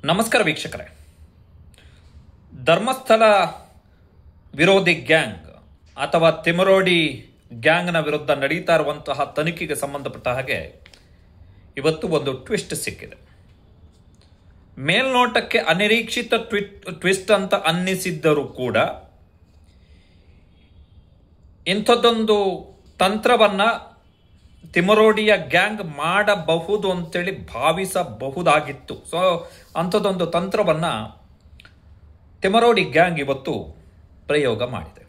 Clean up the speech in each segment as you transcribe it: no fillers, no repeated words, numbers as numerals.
ನಮಸ್ಕಾರ ವೀಕ್ಷಕರೇ. ಧರ್ಮಸ್ಥಳ ವಿರೋಧಿ ಗ್ಯಾಂಗ್ ಅಥವಾ ತಿಮರೋಡಿ ಗ್ಯಾಂಗ್ನ ವಿರುದ್ಧ ನಡೀತಾ ಇರುವಂತಹ ತನಿಖೆಗೆ ಸಂಬಂಧಪಟ್ಟ ಹಾಗೆ ಇವತ್ತು ಒಂದು ಟ್ವಿಸ್ಟ್ ಸಿಕ್ಕಿದೆ. ಮೇಲ್ನೋಟಕ್ಕೆ ಅನಿರೀಕ್ಷಿತ ಟ್ವಿಸ್ಟ್ ಅಂತ ಅನ್ನಿಸಿದ್ದರೂ ಕೂಡ ಇಂಥದ್ದೊಂದು ತಂತ್ರವನ್ನ ತಿಮರೋಡಿಯ ಗ್ಯಾಂಗ್ ಮಾಡಬಹುದು ಅಂತೇಳಿ ಭಾವಿಸಬಹುದಾಗಿತ್ತು. ಸೊ ಅಂಥದ್ದೊಂದು ತಂತ್ರವನ್ನ ತಿಮರೋಡಿ ಗ್ಯಾಂಗ್ ಇವತ್ತು ಪ್ರಯೋಗ ಮಾಡಿದೆ.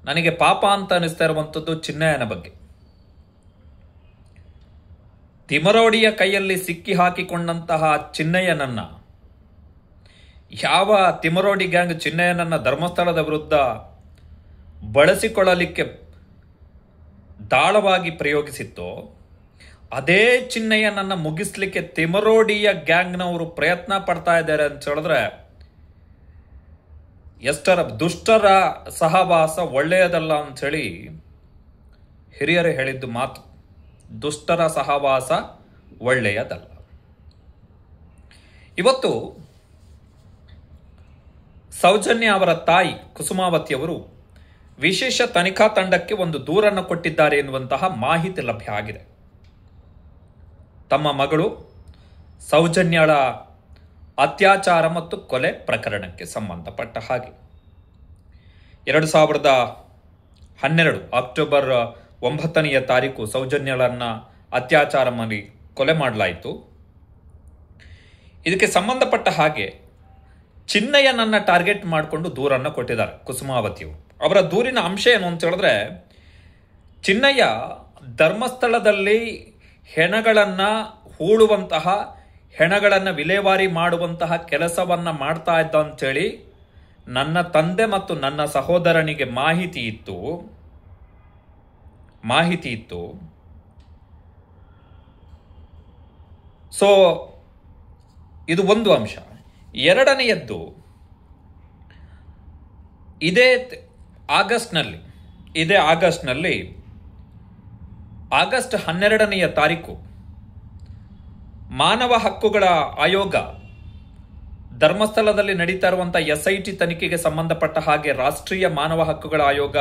ನನಗೆ ಪಾಪ ಅಂತ ಅನಿಸ್ತಾ ಇರುವಂಥದ್ದು ಚಿನ್ನಯ್ಯನ ಬಗ್ಗೆ. ತಿಮರೋಡಿಯ ಕೈಯಲ್ಲಿ ಸಿಕ್ಕಿ ಹಾಕಿಕೊಂಡಂತಹ ಚಿನ್ನಯ್ಯನನ್ನ ಯಾವ ತಿಮರೋಡಿ ಗ್ಯಾಂಗ್ ಚಿನ್ನಯ್ಯನನ್ನ ಧರ್ಮಸ್ಥಳದ ವಿರುದ್ಧ ಬಳಸಿಕೊಳ್ಳಲಿಕ್ಕೆ ದಾಳವಾಗಿ ಪ್ರಯೋಗಿಸಿತ್ತೋ ಅದೇ ಚಿನ್ನಯ್ಯನನ್ನ ಮುಗಿಸ್ಲಿಕ್ಕೆ ತಿಮರೋಡಿಯ ಗ್ಯಾಂಗ್ನವರು ಪ್ರಯತ್ನ ಪಡ್ತಾ ಇದ್ದಾರೆ ಅಂತ ಹೇಳಿದ್ರೆ ಎಷ್ಟರ ದುಷ್ಟರ ಸಹವಾಸ ಒಳ್ಳೆಯದಲ್ಲ ಅಂತ ಹೇಳಿ ಹಿರಿಯರು ಹೇಳಿದ್ದು ಮಾತು. ದುಷ್ಟರ ಸಹವಾಸ ಒಳ್ಳೆಯದಲ್ಲ. ಇವತ್ತು ಸೌಜನ್ಯ ಅವರ ತಾಯಿ ಕುಸುಮಾವತಿಯವರು ವಿಶೇಷ ತನಿಖಾ ತಂಡಕ್ಕೆ ಒಂದು ದೂರನ್ನು ಕೊಟ್ಟಿದ್ದಾರೆ ಎನ್ನುವಂತಹ ಮಾಹಿತಿ ಲಭ್ಯ ಆಗಿದೆ. ತಮ್ಮ ಮಗಳು ಸೌಜನ್ಯಳ ಅತ್ಯಾಚಾರ ಮತ್ತು ಕೊಲೆ ಪ್ರಕರಣಕ್ಕೆ ಸಂಬಂಧಪಟ್ಟ ಹಾಗೆ 2012 ಅಕ್ಟೋಬರ್ 9 ಸೌಜನ್ಯಳನ್ನ ಅತ್ಯಾಚಾರ ಮಾಡಿ ಕೊಲೆ ಮಾಡಲಾಯಿತು. ಇದಕ್ಕೆ ಸಂಬಂಧಪಟ್ಟ ಹಾಗೆ ಚಿನ್ನಯ್ಯನನ್ನ ಟಾರ್ಗೆಟ್ ಮಾಡಿಕೊಂಡು ದೂರನ್ನು ಕೊಟ್ಟಿದ್ದಾರೆ ಕುಸುಮಾವತಿಯವರು. ಅವರ ದೂರಿನ ಅಂಶ ಏನು ಅಂತ ಹೇಳಿದ್ರೆ, ಚಿನ್ನಯ್ಯ ಧರ್ಮಸ್ಥಳದಲ್ಲಿ ಹೆಣಗಳನ್ನ ಹೂಳುವಂತಹ, ಹೆಣಗಳನ್ನ ವಿಲೇವಾರಿ ಮಾಡುವಂತಹ ಕೆಲಸವನ್ನ ಮಾಡ್ತಾ ಇದ್ದ ಅಂತೇಳಿ ನನ್ನ ತಂದೆ ಮತ್ತು ನನ್ನ ಸಹೋದರನಿಗೆ ಮಾಹಿತಿ ಇತ್ತು. ಸೊ ಇದು ಒಂದು ಅಂಶ. ಎರಡನೆಯದ್ದು, ಇದೇ ಆಗಸ್ಟ್ನಲ್ಲಿ ಆಗಸ್ಟ್ 12 ಮಾನವ ಹಕ್ಕುಗಳ ಆಯೋಗ ಧರ್ಮಸ್ಥಳದಲ್ಲಿ ನಡೀತಾ ಇರುವಂತಹ SIT ತನಿಖೆಗೆ ಸಂಬಂಧಪಟ್ಟ ಹಾಗೆ ರಾಷ್ಟ್ರೀಯ ಮಾನವ ಹಕ್ಕುಗಳ ಆಯೋಗ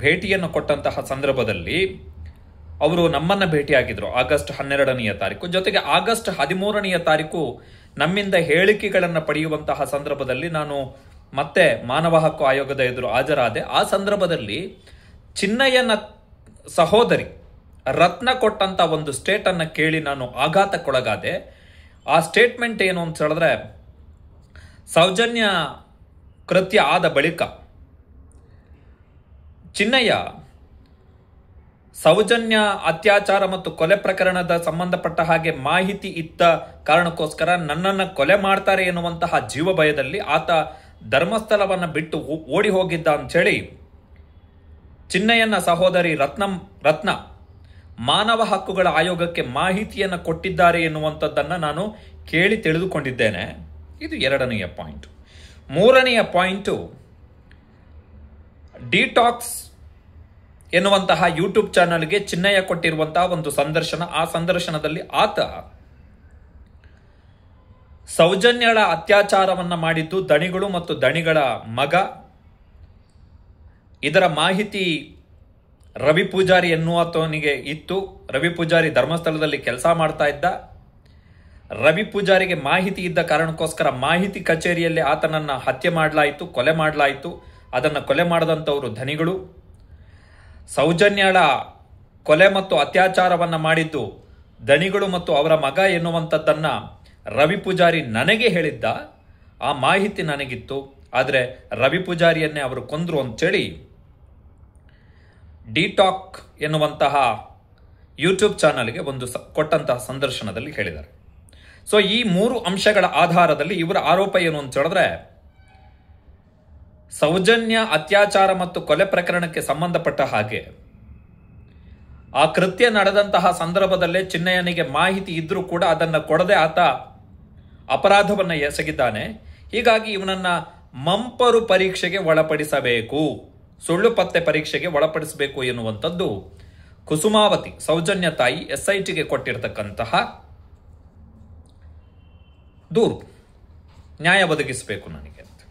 ಭೇಟಿಯನ್ನು ಕೊಟ್ಟಂತಹ ಸಂದರ್ಭದಲ್ಲಿ ಅವರು ನಮ್ಮನ್ನ ಭೇಟಿಯಾಗಿದ್ರು ಆಗಸ್ಟ್ 12 ಜೊತೆಗೆ ಆಗಸ್ಟ್ 13 ನಮ್ಮಿಂದ ಹೇಳಿಕೆಗಳನ್ನು ಪಡೆಯುವಂತಹ ಸಂದರ್ಭದಲ್ಲಿ ನಾನು ಮತ್ತೆ ಮಾನವ ಹಕ್ಕು ಆಯೋಗದ ಎದುರು ಹಾಜರಾದೆ. ಆ ಸಂದರ್ಭದಲ್ಲಿ ಚಿನ್ನಯ್ಯನ ಸಹೋದರಿ ರತ್ನ ಕೊಟ್ಟಂತ ಒಂದು ಸ್ಟೇಟ್ ಅನ್ನ ಕೇಳಿ ನಾನು ಆಘಾತಕ್ಕೊಳಗಾದೆ. ಆ ಸ್ಟೇಟ್ಮೆಂಟ್ ಏನು ಅಂತ ಹೇಳಿದ್ರೆ, ಸೌಜನ್ಯ ಕೃತ್ಯ ಆದ ಬಳಿಕ ಚಿನ್ನಯ್ಯ ಸೌಜನ್ಯ ಅತ್ಯಾಚಾರ ಮತ್ತು ಕೊಲೆ ಪ್ರಕರಣದ ಸಂಬಂಧಪಟ್ಟ ಹಾಗೆ ಮಾಹಿತಿ ಇದ್ದ ಕಾರಣಕ್ಕೋಸ್ಕರ ನನ್ನನ್ನು ಕೊಲೆ ಮಾಡ್ತಾರೆ ಎನ್ನುವಂತಹ ಜೀವ ಭಯದಲ್ಲಿ ಆತ ಧರ್ಮಸ್ಥಳವನ್ನ ಬಿಟ್ಟು ಓಡಿ ಹೋಗಿದ್ದ ಅಂತ ಹೇಳಿ ಚಿನ್ನಯ್ಯನ ಸಹೋದರಿ ರತ್ನ ಮಾನವ ಹಕ್ಕುಗಳ ಆಯೋಗಕ್ಕೆ ಮಾಹಿತಿಯನ್ನು ಕೊಟ್ಟಿದ್ದಾರೆ ಎನ್ನುವಂಥದ್ದನ್ನ ನಾನು ಕೇಳಿ ತಿಳಿದುಕೊಂಡಿದ್ದೇನೆ. ಇದು ಎರಡನೆಯ ಪಾಯಿಂಟ್. ಮೂರನೆಯ ಪಾಯಿಂಟು, ಡಿಟಾಕ್ಸ್ ಎನ್ನುವಂತಹ ಯೂಟ್ಯೂಬ್ ಚಾನಲ್ಗೆ ಚಿನ್ನಯ್ಯ ಕೊಟ್ಟಿರುವಂತಹ ಒಂದು ಸಂದರ್ಶನ. ಆ ಸಂದರ್ಶನದಲ್ಲಿ ಆತ ಸೌಜನ್ಯಳ ಅತ್ಯಾಚಾರವನ್ನ ಮಾಡಿದ್ದು ದಣಿಗಳು ಮತ್ತು ದಣಿಗಳ ಮಗ, ಇದರ ಮಾಹಿತಿ ರವಿ ಪೂಜಾರಿ ಎನ್ನುವನಿಗೆ ಇತ್ತು. ರವಿ ಪೂಜಾರಿ ಧರ್ಮಸ್ಥಳದಲ್ಲಿ ಕೆಲಸ ಮಾಡ್ತಾ ಇದ್ದ. ರವಿ ಪೂಜಾರಿಗೆ ಮಾಹಿತಿ ಇದ್ದ ಕಾರಣಕ್ಕೋಸ್ಕರ ಮಾಹಿತಿ ಕಚೇರಿಯಲ್ಲಿ ಆತನನ್ನ ಹತ್ಯೆ ಮಾಡಲಾಯಿತು, ಕೊಲೆ ಮಾಡಲಾಯಿತು. ಅದನ್ನು ಕೊಲೆ ಮಾಡದಂತವರು ಧನಿಗಳು. ಸೌಜನ್ಯಳ ಕೊಲೆ ಮತ್ತು ಅತ್ಯಾಚಾರವನ್ನ ಮಾಡಿದ್ದು ದಣಿಗಳು ಮತ್ತು ಅವರ ಮಗ ಎನ್ನುವಂಥದ್ದನ್ನ ರವಿ ಪೂಜಾರಿ ನನಗೆ ಹೇಳಿದ್ದ. ಆ ಮಾಹಿತಿ ನನಗಿತ್ತು. ಆದರೆ ರವಿ ಪೂಜಾರಿಯನ್ನೇ ಅವರು ಕೊಂದ್ರು ಅಂತೇಳಿ ಡಿಟಾಕ್ ಎನ್ನುವಂತಹ ಯೂಟ್ಯೂಬ್ ಚಾನಲ್ಗೆ ಒಂದು ಕೊಟ್ಟಂತಹ ಸಂದರ್ಶನದಲ್ಲಿ ಹೇಳಿದ್ದಾರೆ. ಸೊ ಈ ಮೂರು ಅಂಶಗಳ ಆಧಾರದಲ್ಲಿ ಇವರ ಆರೋಪ ಏನು ಅಂತ ಹೇಳಿದ್ರೆ, ಸೌಜನ್ಯ ಅತ್ಯಾಚಾರ ಮತ್ತು ಕೊಲೆ ಪ್ರಕರಣಕ್ಕೆ ಸಂಬಂಧಪಟ್ಟ ಹಾಗೆ ಆ ಕೃತ್ಯ ನಡೆದಂತಹ ಸಂದರ್ಭದಲ್ಲೇ ಚಿನ್ನಯ್ಯನಿಗೆ ಮಾಹಿತಿ ಇದ್ರೂ ಕೂಡ ಅದನ್ನು ಕೊಡದೆ ಆತ ಅಪರಾಧವನ್ನ ಎಸಗಿದ್ದಾನೆ. ಹೀಗಾಗಿ ಇವನನ್ನ ಮಂಪರು ಪರೀಕ್ಷೆಗೆ ಒಳಪಡಿಸಬೇಕು, ಸುಳ್ಳು ಪತ್ತೆ ಪರೀಕ್ಷೆಗೆ ಒಳಪಡಿಸಬೇಕು ಎನ್ನುವಂಥದ್ದು ಕುಸುಮಾವತಿ ಸೌಜನ್ಯ ತಾಯಿ SITಗೆ ಕೊಟ್ಟಿರತಕ್ಕಂತಹ ದೂರು, ನ್ಯಾಯ ಒದಗಿಸಬೇಕು ನನಗೆ ಅಂತ.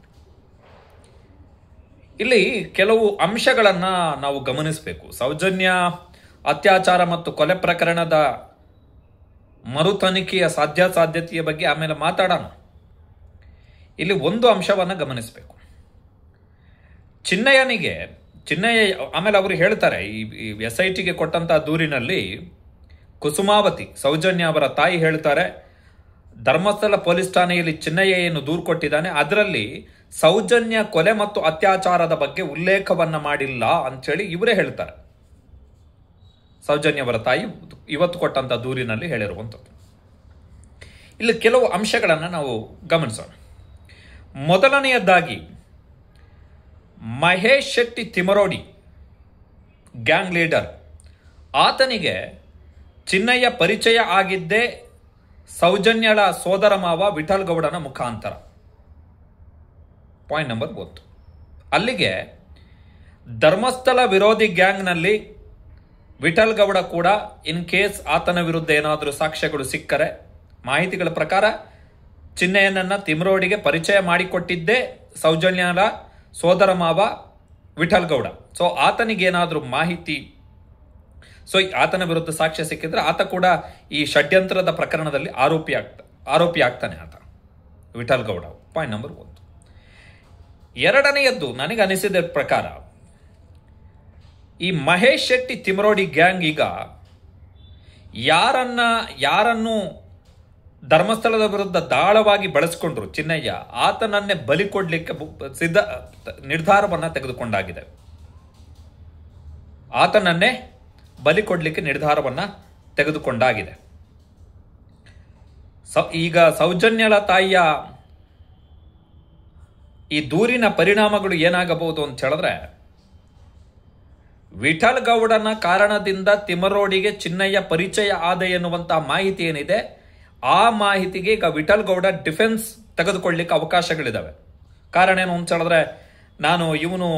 ಇಲ್ಲಿ ಕೆಲವು ಅಂಶಗಳನ್ನು ನಾವು ಗಮನಿಸಬೇಕು. ಸೌಜನ್ಯ ಅತ್ಯಾಚಾರ ಮತ್ತು ಕೊಲೆ ಪ್ರಕರಣದ ಮರು ತನಿಖೆಯ ಸಾಧ್ಯತೆಯ ಬಗ್ಗೆ ಆಮೇಲೆ ಮಾತಾಡೋಣ. ಇಲ್ಲಿ ಒಂದು ಅಂಶವನ್ನು ಗಮನಿಸಬೇಕು. ಚಿನ್ನಯ್ಯ ಆಮೇಲೆ ಅವರು ಹೇಳ್ತಾರೆ, ಈ SITಗೆ ಕೊಟ್ಟಂತಹ ದೂರಿನಲ್ಲಿ ಕುಸುಮಾವತಿ, ಸೌಜನ್ಯ ಅವರ ತಾಯಿ ಹೇಳ್ತಾರೆ, ಧರ್ಮಸ್ಥಳ ಪೊಲೀಸ್ ಠಾಣೆಯಲ್ಲಿ ಚಿನ್ನಯ್ಯ ಏನು ದೂರು ಕೊಟ್ಟಿದ್ದಾನೆ ಅದರಲ್ಲಿ ಸೌಜನ್ಯ ಕೊಲೆ ಮತ್ತು ಅತ್ಯಾಚಾರದ ಬಗ್ಗೆ ಉಲ್ಲೇಖವನ್ನ ಮಾಡಿಲ್ಲ ಅಂತೇಳಿ ಇವರೇ ಹೇಳ್ತಾರೆ. ಸೌಜನ್ಯ ಅವರ ತಾಯಿ ಇವತ್ತು ಕೊಟ್ಟಂತ ದೂರಿನಲ್ಲಿ ಹೇಳಿರುವಂಥದ್ದು. ಇಲ್ಲಿ ಕೆಲವು ಅಂಶಗಳನ್ನು ನಾವು ಗಮನಿಸೋಣ. ಮೊದಲನೆಯದಾಗಿ, ಮಹೇಶ್ ಶೆಟ್ಟಿ ತಿಮರೋಡಿ ಗ್ಯಾಂಗ್ ಲೀಡರ್, ಆತನಿಗೆ ಚಿನ್ನಯ್ಯ ಪರಿಚಯ ಆಗಿದ್ದೇ ಸೌಜನ್ಯಳ ಸೋದರ ಮಾವ ವಿಠಲ್ ಗೌಡನ ಮುಖಾಂತರ. Point number 1. ಅಲ್ಲಿಗೆ ಧರ್ಮಸ್ಥಳ ವಿರೋಧಿ ಗ್ಯಾಂಗ್ನಲ್ಲಿ ವಿಠಲ್ ಗೌಡ ಕೂಡ ಇನ್ ಕೇಸ್ ಆತನ ವಿರುದ್ಧ ಏನಾದರೂ ಸಾಕ್ಷ್ಯಗಳು ಸಿಕ್ಕರೆ, ಮಾಹಿತಿಗಳ ಪ್ರಕಾರ ಚಿನ್ನಯ್ಯನನ್ನ ತಿಮರೋಡಿಗೆ ಪರಿಚಯ ಮಾಡಿಕೊಟ್ಟಿದ್ದೇ ಸೌಜನ್ಯಳ ಸೋದರ ಮಾವ ವಿಠಲ್ ಗೌಡ. ಸೊ ಆತನಿಗೇನಾದರೂ ಮಾಹಿತಿ, ಸೊ ಆತನ ವಿರುದ್ಧ ಸಾಕ್ಷ್ಯ ಸಿಕ್ಕಿದ್ರೆ ಆತ ಕೂಡ ಈ ಷಡ್ಯಂತ್ರದ ಪ್ರಕರಣದಲ್ಲಿ ಆರೋಪಿ ಆಗ್ತಾನೆ ಆತ, ವಿಠಲ್ ಗೌಡ. Point number 1. ಎರಡನೆಯದ್ದು, ನನಗೆ ಅನಿಸಿದ ಪ್ರಕಾರ ಈ ಮಹೇಶ್ ಶೆಟ್ಟಿ ತಿಮರೋಡಿ ಗ್ಯಾಂಗ್ ಈಗ ಯಾರನ್ನು ಧರ್ಮಸ್ಥಳದ ವಿರುದ್ಧ ದಾಳವಾಗಿ ಬಳಸಿಕೊಂಡ್ರು ಚಿನ್ನಯ್ಯ, ಆತನನ್ನೇ ಬಲಿ ಕೊಡ್ಲಿಕ್ಕೆ ನಿರ್ಧಾರವನ್ನ ತೆಗೆದುಕೊಂಡಾಗಿದೆ. ಆತನನ್ನೇ ಬಲಿ ಕೊಡ್ಲಿಕ್ಕೆ ನಿರ್ಧಾರವನ್ನ ತೆಗೆದುಕೊಂಡಾಗಿದೆ. ಈಗ ಸೌಜನ್ಯಳ ತಾಯಿಯ ಈ ದೂರಿನ ಪರಿಣಾಮಗಳು ಏನಾಗಬಹುದು ಅಂತ ಹೇಳಿದ್ರೆ, ವಿಠಲ್ ಗೌಡನ ಕಾರಣದಿಂದ ತಿಮರೋಡಿಗೆ ಚಿನ್ನಯ್ಯ ಪರಿಚಯ ಆದ ಎನ್ನುವಂತಹ ಮಾಹಿತಿ ಏನಿದೆ, ಆ ಮಾಹಿತಿಗೆ ಈಗ ವಿಠಲ್ ಗೌಡ ಡಿಫೆನ್ಸ್ ತೆಗೆದುಕೊಳ್ಳಿಕ್ಕೆ ಅವಕಾಶಗಳಿದಾವೆ. ಕಾರಣ ಏನು ಅಂತ ಹೇಳಿದ್ರೆ, ಇವನು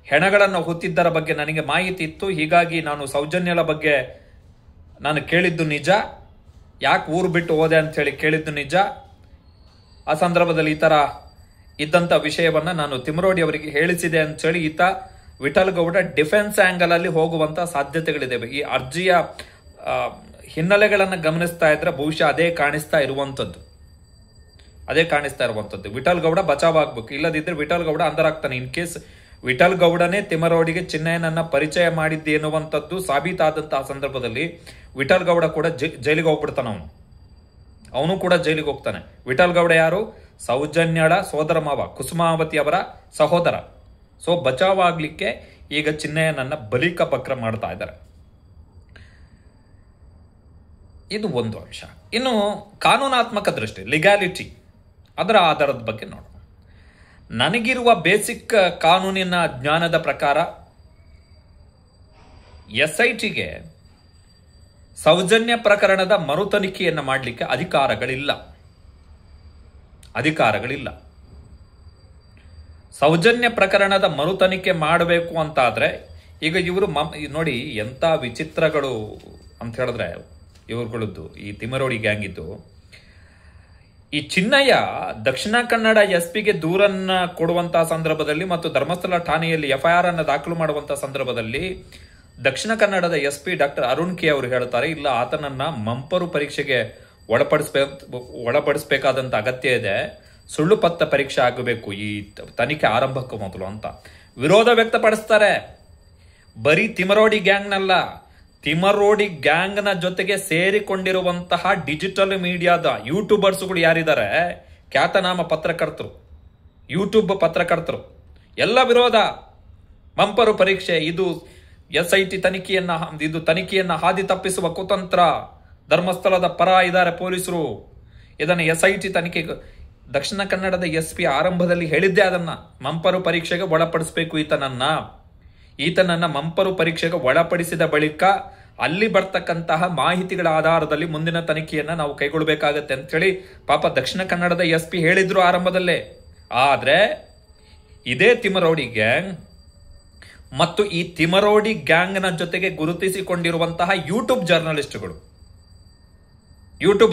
ಹೆಣಗಳನ್ನು ಹೊತ್ತಿದ್ದರ ಬಗ್ಗೆ ನನಗೆ ಮಾಹಿತಿ ಇತ್ತು, ಹೀಗಾಗಿ ನಾನು ಸೌಜನ್ಯಳ ಬಗ್ಗೆ ನಾನು ಕೇಳಿದ್ದು ನಿಜ, ಯಾಕೆ ಊರು ಬಿಟ್ಟು ಹೋದೆ ಅಂತ ಹೇಳಿ ಕೇಳಿದ್ದು ನಿಜ, ಆ ಸಂದರ್ಭದಲ್ಲಿ ಈ ತರ ಇದ್ದಂತ ವಿಷಯವನ್ನ ನಾನು ತಿಮರೋಡಿ ಅವರಿಗೆ ಹೇಳಿಸಿದೆ ಅಂತ ಹೇಳಿ ಈತ ವಿಠಲ್ ಗೌಡ ಡಿಫೆನ್ಸ್ ಆಂಗಲ್ ಅಲ್ಲಿ ಹೋಗುವಂತ ಸಾಧ್ಯತೆಗಳಿದ್ದಾವೆ. ಈ ಅರ್ಜಿಯ ಹಿನ್ನೆಲೆಗಳನ್ನು ಗಮನಿಸ್ತಾ ಇದ್ರೆ ಬಹುಶಃ ಅದೇ ಕಾಣಿಸ್ತಾ ಇರುವಂತದ್ದು. ವಿಠಲ್ ಗೌಡ ಬಚಾವ್ ಆಗ್ಬೇಕು, ಇಲ್ಲದಿದ್ರೆ ವಿಠಲ್ ಗೌಡ ಅಂದರಾಗ್ತಾನೆ. ಇನ್ ಕೇಸ್ ವಿಠಲ್ ಗೌಡನೇ ತಿಮರೋಡಿಗೆ ಚಿನ್ನಯ್ಯನನ್ನ ಪರಿಚಯ ಮಾಡಿದ್ದೆ ಎನ್ನುವಂಥದ್ದು ಸಾಬೀತಾದಂತಹ ಸಂದರ್ಭದಲ್ಲಿ ವಿಠಲ್ ಗೌಡ ಕೂಡ ಜೈಲಿಗೆ ಹೋಗ್ಬಿಡ್ತಾನ. ಅವನು ಕೂಡ ಜೈಲಿಗೆ ಹೋಗ್ತಾನೆ. ವಿಠಲ್ ಗೌಡ ಯಾರು? ಸೌಜನ್ಯಳ ಸೋದರ ಮಾವ, ಕುಸುಮಾವತಿ ಅವರ ಸಹೋದರ. ಸೊ ಬಚಾವಾಗ್ಲಿಕ್ಕೆ ಈಗ ಚಿನ್ನಯ್ಯನನ್ನ ಬಲಿಕಪಕ್ರ ಮಾಡ್ತಾ ಇದ್ದಾರೆ. ಇದು ಒಂದು ಅಂಶ. ಇನ್ನು ಕಾನೂನಾತ್ಮಕ ದೃಷ್ಟಿ, ಲಿಗ್ಯಾಲಿಟಿ, ಅದರ ಆಧಾರದ ಬಗ್ಗೆ ನೋಡೋಣ. ನನಗಿರುವ ಬೇಸಿಕ್ ಕಾನೂನಿನ ಜ್ಞಾನದ ಪ್ರಕಾರ SITಗೆ ಸೌಜನ್ಯ ಪ್ರಕರಣದ ಮರು ತನಿಖೆಯನ್ನು ಮಾಡಲಿಕ್ಕೆ ಅಧಿಕಾರಗಳಿಲ್ಲ. ಸೌಜನ್ಯ ಪ್ರಕರಣದ ಮರು ತನಿಖೆ ಮಾಡಬೇಕು ಅಂತಾದ್ರೆ ಈಗ ಇವರು ನೋಡಿ ಎಂತ ವಿಚಿತ್ರಗಳು ಅಂತ ಹೇಳಿದ್ರೆ ಇವ್ರುಗಳದ್ದು, ಈ ತಿಮರೋಡಿ ಗ್ಯಾಂಗ್ ಇದ್ದು, ಈ ಚಿನ್ನಯ್ಯ ದಕ್ಷಿಣ ಕನ್ನಡ SPಗೆ ದೂರನ್ನ ಕೊಡುವಂತಹ ಸಂದರ್ಭದಲ್ಲಿ ಮತ್ತು ಧರ್ಮಸ್ಥಳ ಠಾಣೆಯಲ್ಲಿ FIR ಅನ್ನು ದಾಖಲು ಮಾಡುವಂತಹ ಸಂದರ್ಭದಲ್ಲಿ ದಕ್ಷಿಣ ಕನ್ನಡದ SP ಡಾಕ್ಟರ್ ಅರುಣ್ ಕೆ ಅವರು ಹೇಳ್ತಾರೆ, ಇಲ್ಲ ಆತನನ್ನ ಮಂಪರು ಪರೀಕ್ಷೆಗೆ ಒಳಪಡಿಸಬೇಕಾದಂತ ಅಗತ್ಯ ಇದೆ, ಸುಳ್ಳು ಪತ್ತ ಪರೀಕ್ಷೆ ಆಗಬೇಕು ಈ ತನಿಖೆ ಆರಂಭಕ್ಕೂ ಮೊದಲು ಅಂತ ವಿರೋಧ ವ್ಯಕ್ತಪಡಿಸ್ತಾರೆ. ಬರೀ ತಿಮರೋಡಿ ಗ್ಯಾಂಗ್ನಲ್ಲ, ತಿಮರೋಡಿ ಗ್ಯಾಂಗ್ನ ಜೊತೆಗೆ ಸೇರಿಕೊಂಡಿರುವಂತಹ ಡಿಜಿಟಲ್ ಮೀಡಿಯಾದ ಯೂಟ್ಯೂಬರ್ಸ್ಗಳು ಯಾರಿದ್ದಾರೆ, ಖ್ಯಾತನಾಮ ಪತ್ರಕರ್ತರು, ಯೂಟ್ಯೂಬ್ ಪತ್ರಕರ್ತರು, ಎಲ್ಲ ವಿರೋಧ. ಮಂಪರು ಪರೀಕ್ಷೆ ಇದು SIT ತನಿಖೆಯನ್ನ ಹಾದಿ ತಪ್ಪಿಸುವ ಕುತಂತ್ರ. ಧರ್ಮಸ್ಥಳದ ಪರ ಇದ್ದಾರೆ ಪೊಲೀಸರು. ಇದನ್ನು SIT ತನಿಖೆ ದಕ್ಷಿಣ ಕನ್ನಡದ SP ಆರಂಭದಲ್ಲಿ ಹೇಳಿದ್ದೆ, ಅದನ್ನ ಮಂಪರು ಪರೀಕ್ಷೆಗೆ ಒಳಪಡಿಸಬೇಕು ಈತನನ್ನ ಮಂಪರು ಪರೀಕ್ಷೆಗೆ ಒಳಪಡಿಸಿದ ಬಳಿಕ ಅಲ್ಲಿ ಬರ್ತಕ್ಕಂತಹ ಮಾಹಿತಿಗಳ ಆಧಾರದಲ್ಲಿ ಮುಂದಿನ ತನಿಖೆಯನ್ನ ನಾವು ಕೈಗೊಳ್ಳಬೇಕಾಗತ್ತೆ ಅಂತ ಹೇಳಿ ಪಾಪ ದಕ್ಷಿಣ ಕನ್ನಡದ SP ಹೇಳಿದ್ರು ಆರಂಭದಲ್ಲೇ. ಆದ್ರೆ ಇದೇ ತಿಮರೋಡಿ ಗ್ಯಾಂಗ್ ಮತ್ತು ಈ ತಿಮರೋಡಿ ಗ್ಯಾಂಗ್ನ ಜೊತೆಗೆ ಗುರುತಿಸಿಕೊಂಡಿರುವಂತಹ ಯೂಟ್ಯೂಬ್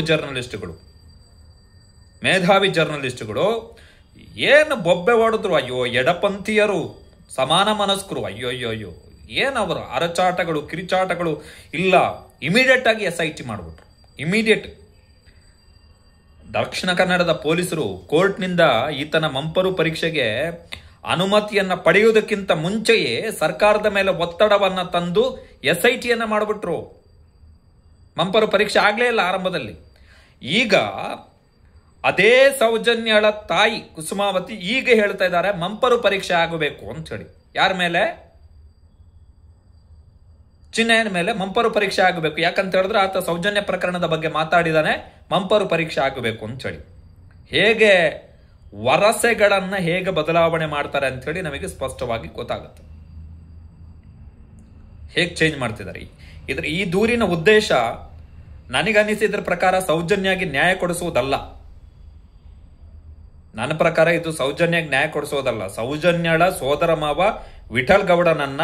ಜರ್ನಲಿಸ್ಟ್ಗಳು ಮೇಧಾವಿ ಜರ್ನಲಿಸ್ಟ್ಗಳು ಏನು ಬೊಬ್ಬೆ ಹೊಡೆದ್ರು. ಅಯ್ಯೋ ಎಡಪಂಥೀಯರು, ಸಮಾನ ಮನಸ್ಕರು, ಅಯ್ಯೋ ಅಯ್ಯೋ ಅಯ್ಯೋ, ಏನವರು ಅರಚಾಟಗಳು ಕಿರಿಚಾಟಗಳು ಇಲ್ಲ. ಇಮಿಡಿಯೇಟ್ ಆಗಿ SIT ಮಾಡಿಬಿಟ್ರು. ಇಮಿಡಿಯೇಟ್. ದಕ್ಷಿಣ ಕನ್ನಡದ ಪೊಲೀಸರು ಕೋರ್ಟ್ನಿಂದ ಈತನ ಮಂಪರು ಪರೀಕ್ಷೆಗೆ ಅನುಮತಿಯನ್ನ ಪಡೆಯುವುದಕ್ಕಿಂತ ಮುಂಚೆಯೇ ಸರ್ಕಾರದ ಮೇಲೆ ಒತ್ತಡವನ್ನ ತಂದು SITಯನ್ನ ಮಾಡಿಬಿಟ್ರು. ಮಂಪರು ಪರೀಕ್ಷೆ ಆಗ್ಲೇ ಇಲ್ಲ ಆರಂಭದಲ್ಲಿ. ಈಗ ಅದೇ ಸೌಜನ್ಯಳ ತಾಯಿ ಕುಸುಮಾವತಿ ಈಗ ಹೇಳ್ತಾ ಇದ್ದಾರೆ ಮಂಪರು ಪರೀಕ್ಷೆ ಆಗಬೇಕು ಅಂತ ಹೇಳಿ. ಯಾರ ಮೇಲೆ? ಚಿನ್ನಯ್ಯನ ಮೇಲೆ ಮಂಪರು ಪರೀಕ್ಷೆ ಆಗಬೇಕು. ಯಾಕಂತ ಹೇಳಿದ್ರೆ ಆತ ಸೌಜನ್ಯ ಪ್ರಕರಣದ ಬಗ್ಗೆ ಮಾತಾಡಿದಾನೆ, ಮಂಪರು ಪರೀಕ್ಷೆ ಆಗಬೇಕು ಅಂತ ಹೇಳಿ. ಹೇಗೆ ವರಸೆಗಳನ್ನ ಹೇಗೆ ಬದಲಾವಣೆ ಮಾಡ್ತಾರೆ ಅಂತ ಹೇಳಿ ನಮಗೆ ಸ್ಪಷ್ಟವಾಗಿ ಗೊತ್ತಾಗುತ್ತೆ. ಹೇಗೆ ಚೇಂಜ್ ಮಾಡ್ತಿದ್ದಾರೆ. ಈ ದೂರಿನ ಉದ್ದೇಶ ನನಗನ್ನಿಸಿದ್ರ ಪ್ರಕಾರ ಸೌಜನ್ಯಾಗಿ ನ್ಯಾಯ ಕೊಡಿಸುವುದಲ್ಲ. ನನ್ನ ಪ್ರಕಾರ ಇದು ಸೌಜನ್ಯಕ್ಕೆ ನ್ಯಾಯ ಕೊಡಿಸೋದಲ್ಲ. ಸೌಜನ್ಯಳ ಸೋದರ ಮಾವ ವಿಠಲ್ ಗೌಡನನ್ನ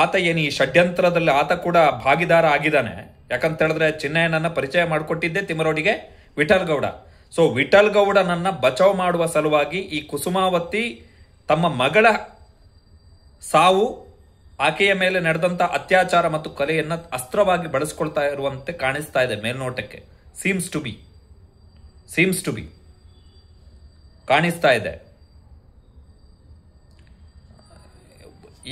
ಆತ ಏನು ಈ ಷಡ್ಯಂತ್ರದಲ್ಲಿ ಆತ ಕೂಡ ಭಾಗಿದಾರ ಆಗಿದ್ದಾನೆ. ಯಾಕಂತ ಹೇಳಿದ್ರೆ ಚಿನ್ನಯ್ಯನನ್ನ ಪರಿಚಯ ಮಾಡಿಕೊಟ್ಟಿದ್ದೆ ತಿಮರೋಡಿಗೆ ವಿಠಲ್ ಗೌಡ. ಸೊ ವಿಠಲ್ ಗೌಡನನ್ನ ಬಚಾವ್ ಮಾಡುವ ಸಲುವಾಗಿ ಈ ಕುಸುಮಾವತಿ ತಮ್ಮ ಮಗಳ ಸಾವು, ಆಕೆಯ ಮೇಲೆ ನಡೆದಂತ ಅತ್ಯಾಚಾರ ಮತ್ತು ಕೊಲೆಯನ್ನ ಅಸ್ತ್ರವಾಗಿ ಬಳಸ್ಕೊಳ್ತಾ ಇರುವಂತೆ ಕಾಣಿಸ್ತಾ ಇದೆ ಮೇಲ್ನೋಟಕ್ಕೆ. ಸೀಮ್ಸ್ ಟು ಬಿ ಕಾಣಿಸ್ತಾ ಇದೆ.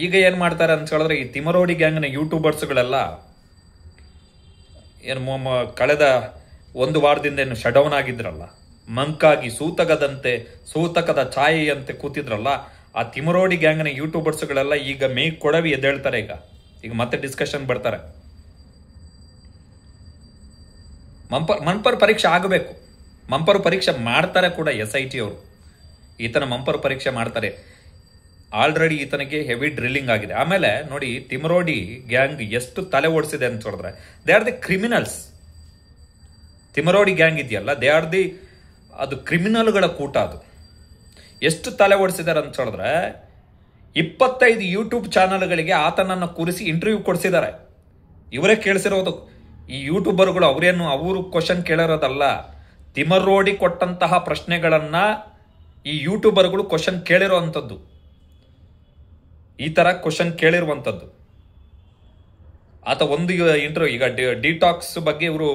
ಈಗ ಏನ್ ಮಾಡ್ತಾರೆ ಅಂತ ಹೇಳಿದ್ರೆ ಈ ತಿಮರೋಡಿ ಗ್ಯಾಂಗ್ನ ಯೂಟ್ಯೂಬರ್ಸ್ಗಳೆಲ್ಲ ಏನು ಕಳೆದ ಒಂದು ವಾರದಿಂದ ಏನು ಶಡೌನ್ ಆಗಿದ್ರಲ್ಲ, ಮಂಕಾಗಿ ಸೂತಕದ ಛಾಯೆಯಂತೆ ಕೂತಿದ್ರಲ್ಲ, ಆ ತಿಮರೋಡಿ ಗ್ಯಾಂಗ್ನ ಯೂಟ್ಯೂಬರ್ಸ್ಗಳೆಲ್ಲ ಈಗ ಮೇಗ್ ಕೊಡವಿ ಎದ್ದೇಳ್ತಾರೆ. ಈಗ ಮತ್ತೆ ಡಿಸ್ಕಷನ್ ಬರ್ತಾರೆ. ಮಂಪರ್ ಪರೀಕ್ಷೆ ಆಗಬೇಕು. ಮಂಪರು ಪರೀಕ್ಷೆ ಮಾಡ್ತಾರೆ ಕೂಡ SIT ಅವರು. ಈತನ ಮಂಪರು ಪರೀಕ್ಷೆ ಮಾಡ್ತಾರೆ. ಆಲ್ರೆಡಿ ಈತನಿಗೆ ಹೆವಿ ಡ್ರಿಲ್ಲಿಂಗ್ ಆಗಿದೆ. ಆಮೇಲೆ ನೋಡಿ, ತಿಮರೋಡಿ ಗ್ಯಾಂಗ್ ಎಷ್ಟು ತಲೆ ಓಡಿಸಿದೆ ಅಂತ ಹೇಳಿದ್ರೆ, they are the criminals. Thimarodi gang ಇದೆಯಲ್ಲ, ಅದು ಕ್ರಿಮಿನಲ್ಗಳ ಕೂಟ. ಅದು ಎಷ್ಟು ತಲೆ ಓಡಿಸಿದ್ದಾರೆ ಅಂತ ಹೇಳಿದ್ರೆ 25 ಯೂಟ್ಯೂಬ್ ಚಾನಲ್ಗಳಿಗೆ ಆತನನ್ನು ಕೂರಿಸಿ ಇಂಟರ್ವ್ಯೂ ಕೊಡಿಸಿದ್ದಾರೆ. ಇವರೇ ಕೇಳಿಸಿರೋದು. ಈ ಯೂಟ್ಯೂಬರ್ಗಳು ಅವರು ಕ್ವಶನ್ ಕೇಳಿರೋದಲ್ಲ. ತಿಮರೋಡಿ ಕೊಟ್ಟಂತಹ ಪ್ರಶ್ನೆಗಳನ್ನ ಈ ಯೂಟ್ಯೂಬರ್ಗಳು ಕ್ವಶನ್ ಕೇಳಿರುವಂಥದ್ದು. ಈ ತರ ಕ್ವಶನ್ ಕೇಳಿರುವಂಥದ್ದು. ಆತ ಒಂದು ಇಂಟರ್ವ್ಯೂ ಈಗ ಡಿಟಾಕ್ಸ್ ಬಗ್ಗೆ ಇವರು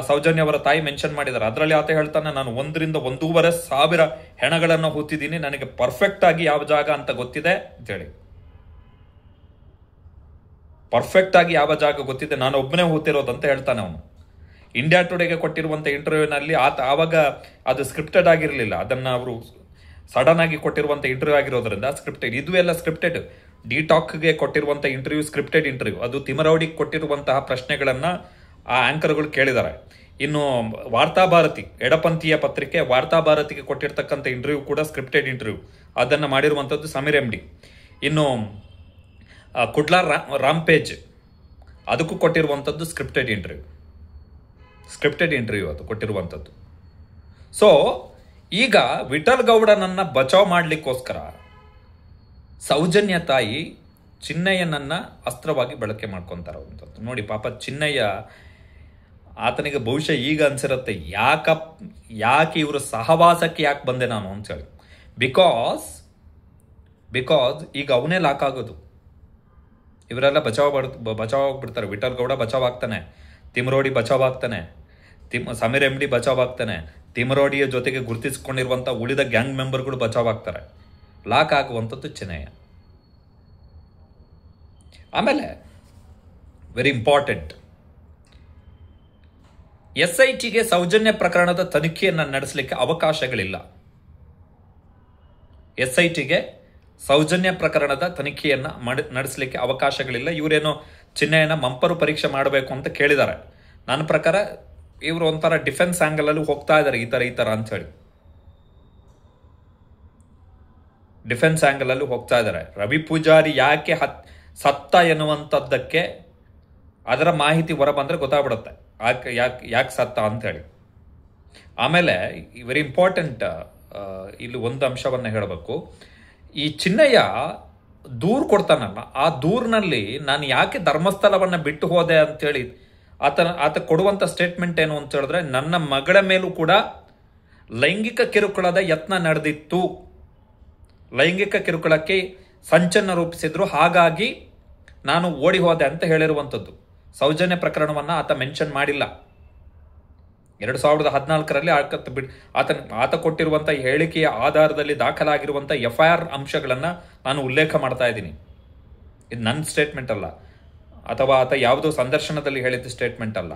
ಸೌಜನ್ಯ ಅವರ ತಾಯಿ ಮೆನ್ಷನ್ ಮಾಡಿದ್ದಾರೆ. ಅದರಲ್ಲಿ ಆತ ಹೇಳ್ತಾನೆ, ನಾನು 1,000-1,500 ಹೆಣಗಳನ್ನು ಹೂತಿದ್ದೀನಿ, ನನಗೆ ಪರ್ಫೆಕ್ಟ್ ಆಗಿ ಯಾವ ಜಾಗ ಅಂತ ಗೊತ್ತಿದೆ ಅಂತ ಹೇಳಿ. ಪರ್ಫೆಕ್ಟ್ ಆಗಿ ಯಾವ ಜಾಗ ಗೊತ್ತಿದೆ, ನಾನು ಒಬ್ಬನೇ ಹೂತಿರೋದು ಅಂತ ಹೇಳ್ತಾನೆ ಅವನು. ಇಂಡಿಯಾ ಟುಡೇಗೆ ಕೊಟ್ಟಿರುವಂತ ಇಂಟರ್ವ್ಯೂನಲ್ಲಿ ಆವಾಗ ಅದು ಸ್ಕ್ರಿಪ್ಟೆಡ್ ಆಗಿರಲಿಲ್ಲ. ಅದನ್ನ ಅವರು ಸಡನ್ ಆಗಿ ಕೊಟ್ಟಿರುವಂತ ಇಂಟರ್ವ್ಯೂ ಆಗಿರೋದ್ರಿಂದ ಸ್ಕ್ರಿಪ್ಟೆಡ್. ಇದು ಎಲ್ಲ ಸ್ಕ್ರಿಪ್ಟೆಡ್. ಡಿಟಾಕ್ಗೆ ಕೊಟ್ಟಿರುವಂತ ಇಂಟರ್ವ್ಯೂ ಸ್ಕ್ರಿಪ್ಟೆಡ್ ಇಂಟರ್ವ್ಯೂ. ಅದು ತಿಮರೋಡಿಗೆ ಕೊಟ್ಟಿರುವಂತಹ ಪ್ರಶ್ನೆಗಳನ್ನ ಆ ಆಂಕರ್ಗಳು ಕೇಳಿದ್ದಾರೆ. ಇನ್ನು ವಾರ್ತಾಭಾರತಿ, ಎಡಪಂಥೀಯ ಪತ್ರಿಕೆ ವಾರ್ತಾಭಾರತಿಗೆ ಕೊಟ್ಟಿರ್ತಕ್ಕಂಥ ಇಂಟರ್ವ್ಯೂ ಕೂಡ ಸ್ಕ್ರಿಪ್ಟೆಡ್ ಇಂಟರ್ವ್ಯೂ. ಅದನ್ನ ಮಾಡಿರುವಂಥದ್ದು ಸಮೀರ್ MD. ಇನ್ನು ಕುಡ್ಲಾರ್ ರಾಂಪೇಜ್, ಅದಕ್ಕೂ ಕೊಟ್ಟಿರುವಂಥದ್ದು ಸ್ಕ್ರಿಪ್ಟೆಡ್ ಇಂಟರ್ವ್ಯೂ ಅದು ಕೊಟ್ಟಿರುವಂಥದ್ದು. ಸೊ ಈಗ ವಿಠಲ್ ಗೌಡನನ್ನ ಬಚಾವ್ ಮಾಡ್ಲಿಕ್ಕೋಸ್ಕರ ಸೌಜನ್ಯ ತಾಯಿ ಚಿನ್ನಯ್ಯನನ್ನ ಅಸ್ತ್ರವಾಗಿ ಬಳಕೆ ಮಾಡ್ಕೊಂತಾರಂಥದ್ದು. ನೋಡಿ ಪಾಪ ಚಿನ್ನಯ್ಯ, ಆತನಿಗೆ ಬಹುಶಃ ಈಗ ಅನ್ಸಿರುತ್ತೆ, ಯಾಕೆ ಇವರು ಸಹವಾಸಕ್ಕೆ ಯಾಕೆ ಬಂದೆ ನಾನು ಅಂತ ಹೇಳಿ. ಬಿಕಾಸ್ ಈಗ ಅವನೇ ಲಾಕ್ ಆಗೋದು. ಇವರೆಲ್ಲ ಬಚಾವ್ ಆಗ್ಬಿಡ್ತಾರೆ. ವಿಠಲ್ ಗೌಡ ಬಚಾವ್ ಆಗ್ತಾನೆ, ತಿಮರೋಡಿ ಬಚಾವ್ ಆಗ್ತಾನೆ, ಸಮೀರ್ MD ಬಚಾವ್ ಆಗ್ತಾನೆ, ತಿಮರೋಡಿಯ ಜೊತೆಗೆ ಗುರುತಿಸಿಕೊಂಡಿರುವಂಥ ಉಳಿದ ಗ್ಯಾಂಗ್ ಮೆಂಬರ್ಗಳು ಬಚಾವ್ ಆಗ್ತಾರೆ. ಲಾಕ್ ಆಗುವಂಥದ್ದು ಚಿನ್ನಯ್ಯ. ಆಮೇಲೆ ವೆರಿ ಇಂಪಾರ್ಟೆಂಟ್, SITಗೆ ಸೌಜನ್ಯ ಪ್ರಕರಣದ ತನಿಖೆಯನ್ನು ನಡೆಸಲಿಕ್ಕೆ ಅವಕಾಶಗಳಿಲ್ಲ. SITಗೆ ಸೌಜನ್ಯ ಪ್ರಕರಣದ ತನಿಖೆಯನ್ನ ನಡೆಸಲಿಕ್ಕೆ ಅವಕಾಶಗಳಿಲ್ಲ. ಇವರೇನೋ ಚಿನ್ನಯ್ಯನ ಮಂಪರು ಪರೀಕ್ಷೆ ಮಾಡಬೇಕು ಅಂತ ಕೇಳಿದ್ದಾರೆ. ನನ್ನ ಪ್ರಕಾರ ಇವರು ಒಂಥರ ಡಿಫೆನ್ಸ್ ಆಂಗಲ್ ಅಲ್ಲಿ ಹೋಗ್ತಾ ಇದ್ದಾರೆ, ಈ ತರ ಅಂತ ಹೇಳಿ ಡಿಫೆನ್ಸ್ ಆಂಗಲ್ ಅಲ್ಲಿ ಹೋಗ್ತಾ ಇದ್ದಾರೆ. ರವಿ ಪೂಜಾರಿ ಯಾಕೆ ಸತ್ತ ಎನ್ನುವಂಥದ್ದಕ್ಕೆ ಅದರ ಮಾಹಿತಿ ಹೊರ ಬಂದ್ರೆ ಗೊತ್ತಾಗ್ಬಿಡುತ್ತೆ ಯಾಕೆ ಸತ್ತ ಅಂತ ಹೇಳಿ. ಆಮೇಲೆ ವೆರಿ ಇಂಪಾರ್ಟೆಂಟ್, ಇಲ್ಲಿ ಒಂದು ಅಂಶವನ್ನ ಹೇಳಬೇಕು. ಈ ಚಿನ್ನಯ್ಯ ದೂರು ಕೊಡ್ತಾನಲ್ಲ, ಆ ದೂರಿನಲ್ಲಿ ನಾನು ಯಾಕೆ ಧರ್ಮಸ್ಥಳವನ್ನ ಬಿಟ್ಟು ಹೋದೆ ಅಂತೇಳಿ ಆತ ಕೊಡುವಂತ ಸ್ಟೇಟ್ಮೆಂಟ್ ಏನು ಅಂತ ಹೇಳಿದ್ರೆ, ನನ್ನ ಮಗಳ ಮೇಲೂ ಕೂಡ ಲೈಂಗಿಕ ಕಿರುಕುಳದ ಯತ್ನ ನಡೆದಿತ್ತು, ಲೈಂಗಿಕ ಕಿರುಕುಳಕ್ಕೆ ಸಂಚನ್ನು ರೂಪಿಸಿದ್ರು, ಹಾಗಾಗಿ ನಾನು ಓಡಿ ಹೋದೆ ಅಂತ ಹೇಳಿರುವಂಥದ್ದು. ಸೌಜನ್ಯ ಪ್ರಕರಣವನ್ನು ಆತ ಮೆನ್ಷನ್ ಮಾಡಿಲ್ಲ. 2014ರಲ್ಲಿ ಆತ ಕೊಟ್ಟಿರುವಂಥ ಹೇಳಿಕೆಯ ಆಧಾರದಲ್ಲಿ ದಾಖಲಾಗಿರುವಂಥ FIR ಅಂಶಗಳನ್ನು ನಾನು ಉಲ್ಲೇಖ ಮಾಡ್ತಾ ಇದ್ದೀನಿ. ಇದು ನನ್ನ ಸ್ಟೇಟ್ಮೆಂಟ್ ಅಲ್ಲ, ಅಥವಾ ಆತ ಯಾವುದೋ ಸಂದರ್ಶನದಲ್ಲಿ ಹೇಳಿದ ಸ್ಟೇಟ್ಮೆಂಟ್ ಅಲ್ಲ.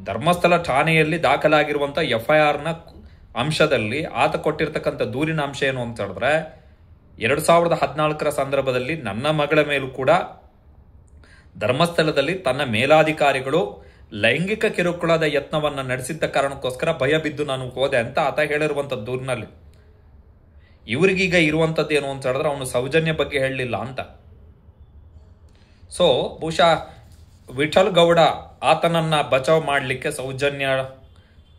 ಧರ್ಮಸ್ಥಳ ಠಾಣೆಯಲ್ಲಿ ದಾಖಲಾಗಿರುವಂಥ FIRನ ಅಂಶದಲ್ಲಿ ಆತ ಕೊಟ್ಟಿರ್ತಕ್ಕಂಥ ದೂರಿನ ಅಂಶ ಏನು ಅಂತ ಹೇಳಿದ್ರೆ, 2014ರ ಸಂದರ್ಭದಲ್ಲಿ ನನ್ನ ಮಗಳ ಮೇಲೂ ಕೂಡ ಧರ್ಮಸ್ಥಳದಲ್ಲಿ ತನ್ನ ಮೇಲಾಧಿಕಾರಿಗಳು ಲೈಂಗಿಕ ಕಿರುಕುಳದ ಯತ್ನವನ್ನು ನಡೆಸಿದ್ದ ಕಾರಣಕ್ಕೋಸ್ಕರ ಭಯ ಬಿದ್ದು ನಾನು ಹೋದೆ ಅಂತ ಆತ ಹೇಳಿರುವಂಥದ್ದು ದೂರಿನಲ್ಲಿ. ಇವರಿಗೀಗ ಇರುವಂಥದ್ದು ಏನು ಅಂತ ಹೇಳಿದ್ರೆ, ಅವನು ಸೌಜನ್ಯ ಬಗ್ಗೆ ಹೇಳಲಿಲ್ಲ ಅಂತ. ಸೊ ಬಹುಶಃ ವಿಠಲ್ ಗೌಡ ಆತನನ್ನ ಬಚಾವ್ ಮಾಡಲಿಕ್ಕೆ ಸೌಜನ್ಯ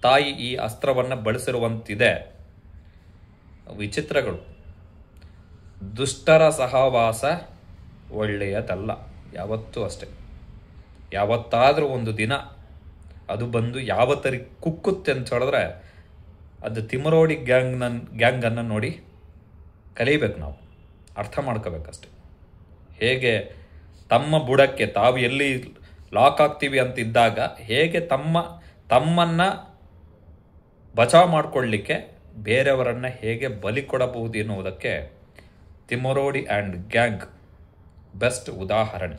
ತಾಯಿ ಈ ಅಸ್ತ್ರವನ್ನು ಬಳಸಿರುವಂತಿದೆ. ವಿಚಿತ್ರಗಳು. ದುಷ್ಟರ ಸಹವಾಸ ಒಳ್ಳೆಯದಲ್ಲ, ಯಾವತ್ತೂ ಅಷ್ಟೆ. ಯಾವತ್ತಾದರೂ ಒಂದು ದಿನ ಅದು ಬಂದು ಯಾವತ್ತರಿ ಕುಕ್ಕುತ್ತೆ ಅಂತ ಹೇಳಿದ್ರೆ, ಅದು ತಿಮರೋಡಿ ಗ್ಯಾಂಗನ್ನು ನೋಡಿ ಕಲಿಬೇಕು, ನಾವು ಅರ್ಥ ಮಾಡ್ಕೋಬೇಕಷ್ಟೆ. ಹೇಗೆ ತಮ್ಮ ಬುಡಕ್ಕೆ ತಾವು ಎಲ್ಲಿ ಲಾಕ್ ಆಗ್ತೀವಿ ಅಂತಿದ್ದಾಗ ಹೇಗೆ ತಮ್ಮನ್ನು ಬಚಾವ್ ಮಾಡಿಕೊಳ್ಳಲಿಕ್ಕೆ ಬೇರೆಯವರನ್ನು ಹೇಗೆ ಬಲಿ ಕೊಡಬಹುದು ಎನ್ನುವುದಕ್ಕೆ ತಿಮರೋಡಿ ಆ್ಯಂಡ್ ಗ್ಯಾಂಗ್ ಬೆಸ್ಟ್ ಉದಾಹರಣೆ.